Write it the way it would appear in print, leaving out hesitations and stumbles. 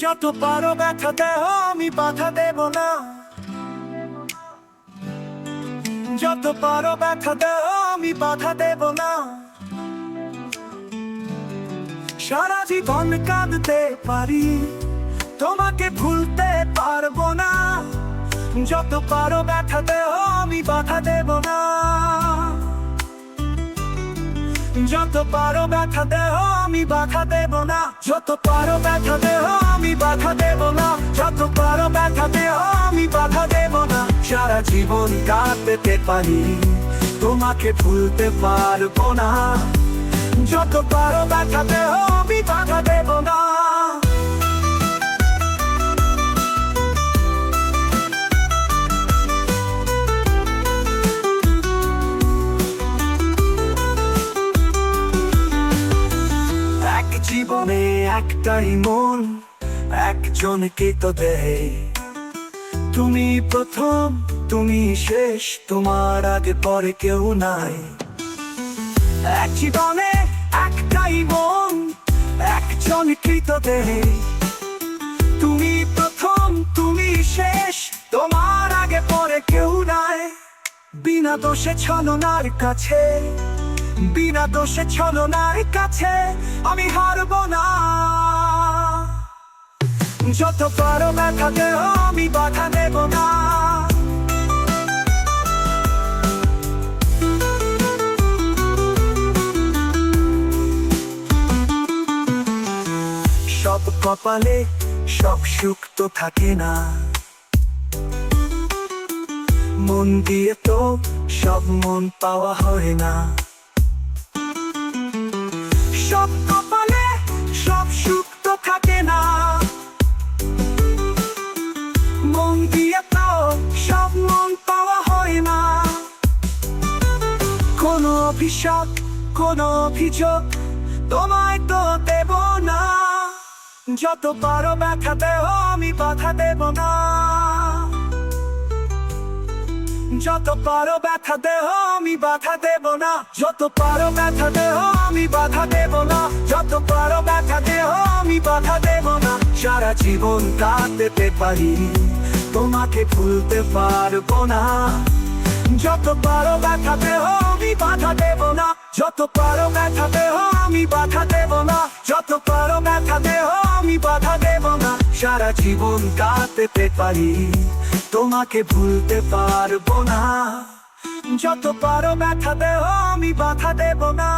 যত পারো ব্যথা দেহ আমি বাধা দেব না, যত পারো ব্যথা দেহ আমি বাধা দেব না। সারা জীবন কাঁদতে পারি, তোমাকে ভুলতে পারবো না। যত পারো ব্যথা দেহ আমি বাধা দেব না, যত পারো ব্যথা দেহ আমি বাধা দেব না। যত পারো ব্যথা দেহ আমি বাধা দেব না, যত পারো ব্যথা দেহ আমি বাধা দেব না। সারা জীবন কাঁদতে পারি, তোমাকে ভুলতে পারবো না। যত পারো ব্যথা দেহ আমি বাধা দেব না। এক জীবনে একটাই মন, একজনকে তো দেয়। তুমি প্রথম, তুমি শেষ, তোমার আগে পরে কেউ নাই। এক জীবনে একটাই মন, একজনকে তো দেয়। তুমি প্রথম, তুমি শেষ, তোমার আগে পরে কেউ নাই। বিনা দোষে ছলনার কাছে, বিনা দোষে ছলনার কাছে আমি হারবো না। যত পারো ব্যথা দেহ আমি বাধা দেব না, সব কপালে সব সুখ তো থাকে না। মন দিয়ে তো সব মন পাওয়া হয় না। সব কপালে সব সুখ তো থাকে না। মন দিয়ে তো সব মন পাওয়া হয় না। কোনো অভিশাপ, কোনো অভিযোগ তোমায় তো দেব না। যত পারো ব্যথা দেহ আমি বাধা দেব না, যত পারো ব্যথা দেহ আমি বাধা দেব না। যত পারো ব্যথা দেহ আমি বাধা দেব না, যত পারো ব্যথা দেহ আমি বাধা দেব না। সারা জীবন কাঁদতে পারি, তোমাকে ভুলতে পারবো না। যত পারো ব্যথা দেহ আমি বাধা দেব না, যত পারো ব্যথা দেহ আমি বাধা দেব না, যত পারো ব্যথা দেহ আমি বাধা দেব না। সারা জীবন কাঁদতে পারি, তোমাকে ভুলতে পারবো না। যত পারো ব্যথা দেহ আমি বাধা দেব না।